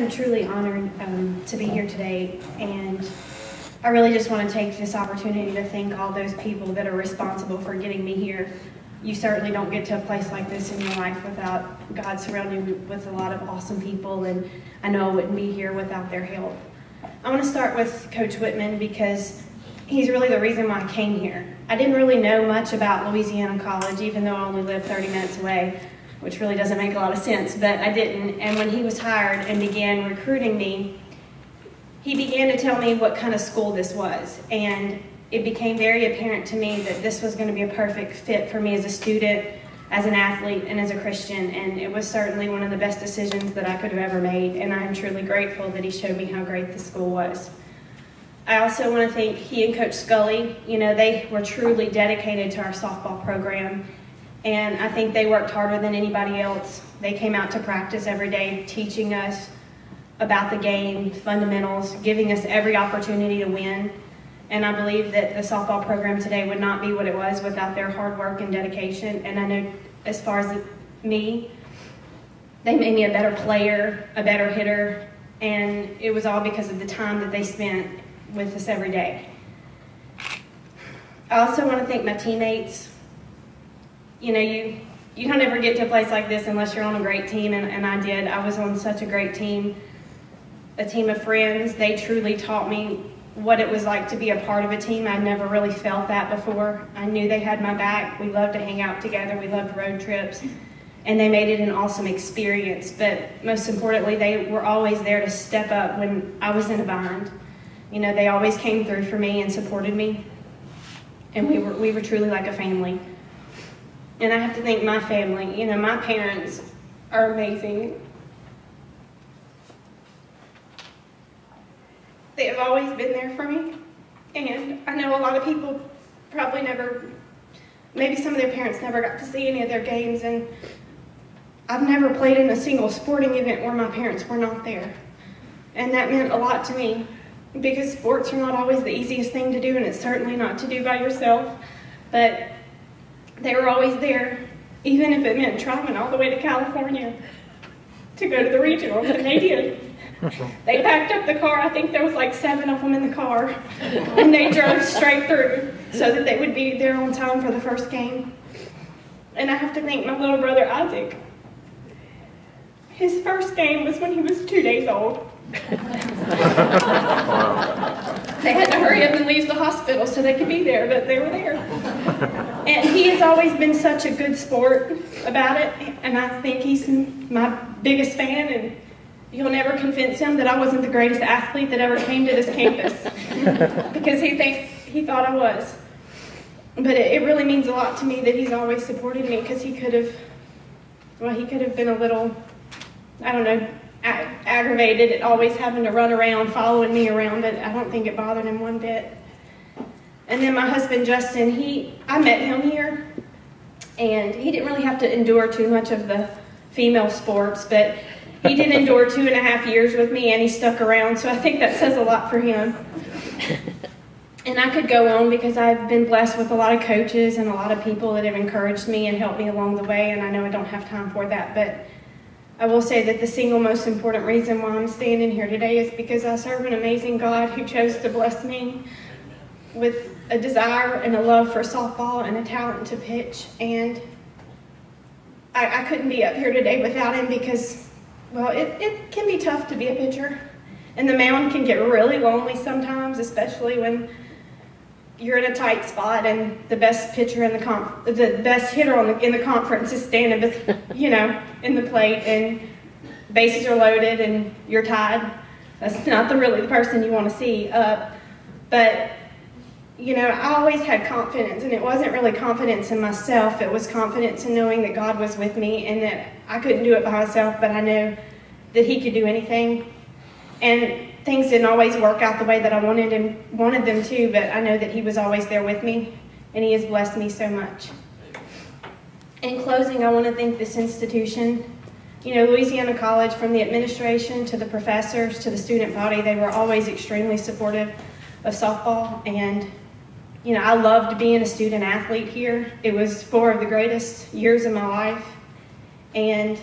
am truly honored to be here today, and I really just want to take this opportunity to thank all those people that are responsible for getting me here. You certainly don't get to a place like this in your life without God surrounding you with a lot of awesome people, and I know I wouldn't be here without their help. I want to start with Coach Whitman because he's really the reason why I came here. I didn't really know much about Louisiana College, even though I only lived 30 minutes away, which really doesn't make a lot of sense, but I didn't. And when he was hired and began recruiting me, he began to tell me what kind of school this was. And it became very apparent to me that this was going to be a perfect fit for me as a student, as an athlete, and as a Christian. And it was certainly one of the best decisions that I could have ever made. And I'm truly grateful that he showed me how great the school was. I also want to thank he and Coach Scully. You know, they were truly dedicated to our softball program. And I think they worked harder than anybody else. They came out to practice every day, teaching us about the game, fundamentals, giving us every opportunity to win. And I believe that the softball program today would not be what it was without their hard work and dedication. And I know as far as me, they made me a better player, a better hitter, and it was all because of the time that they spent with us every day. I also want to thank my teammates. You know, you don't ever get to a place like this unless you're on a great team, and I did. I was on such a great team, a team of friends. They truly taught me what it was like to be a part of a team. I'd never really felt that before. I knew they had my back. We loved to hang out together. We loved road trips, and they made it an awesome experience. But most importantly, they were always there to step up when I was in a bind. You know, they always came through for me and supported me, and we were truly like a family. And I have to thank my family. You know, my parents are amazing. They have always been there for me. And I know a lot of people probably never, maybe some of their parents never got to see any of their games. And I've never played in a single sporting event where my parents were not there. And that meant a lot to me because sports are not always the easiest thing to do, and it's certainly not to do by yourself. But they were always there, even if it meant traveling all the way to California to go to the regionals, and they did. They packed up the car. I think there was like 7 of them in the car, and they drove straight through so that they would be there on time for the first game. And I have to thank my little brother Isaac. His first game was when he was 2 days old. They had to hurry up and leave the hospital so they could be there, but they were there. And he has always been such a good sport about it, and I think he's my biggest fan, and you'll never convince him that I wasn't the greatest athlete that ever came to this campus because he thought I was. But it really means a lot to me that he's always supported me, because he could have been a little, I don't know, aggravated at always having to run around, following me around, but I don't think it bothered him one bit. And then my husband, Justin, I met him here, and he didn't really have to endure too much of the female sports, but he did endure 2.5 years with me, and he stuck around, so I think that says a lot for him. And I could go on because I've been blessed with a lot of coaches and a lot of people that have encouraged me and helped me along the way, and I know I don't have time for that, but I will say that the single most important reason why I'm standing here today is because I serve an amazing God who chose to bless me with a desire and a love for softball and a talent to pitch. And I couldn't be up here today without him because, well, it can be tough to be a pitcher. And the mound can get really lonely sometimes, especially when you're in a tight spot and the best pitcher in the best hitter in the conference is standing, you know, in the plate, and bases are loaded and you're tied. That's not really the person you want to see up. But you know, I always had confidence, and it wasn't really confidence in myself. It was confidence in knowing that God was with me and that I couldn't do it by myself, but I knew that He could do anything. And things didn't always work out the way that I wanted them to, but I know that He was always there with me, and He has blessed me so much. In closing, I want to thank this institution. You know, Louisiana College, from the administration to the professors to the student body, they were always extremely supportive of softball. And, you know, I loved being a student athlete here. It was 4 of the greatest years of my life. And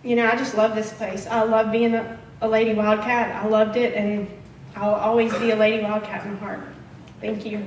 you know, I just love this place. I love being a Lady Wildcat. I loved it, and I'll always be a Lady Wildcat in heart. Thank you.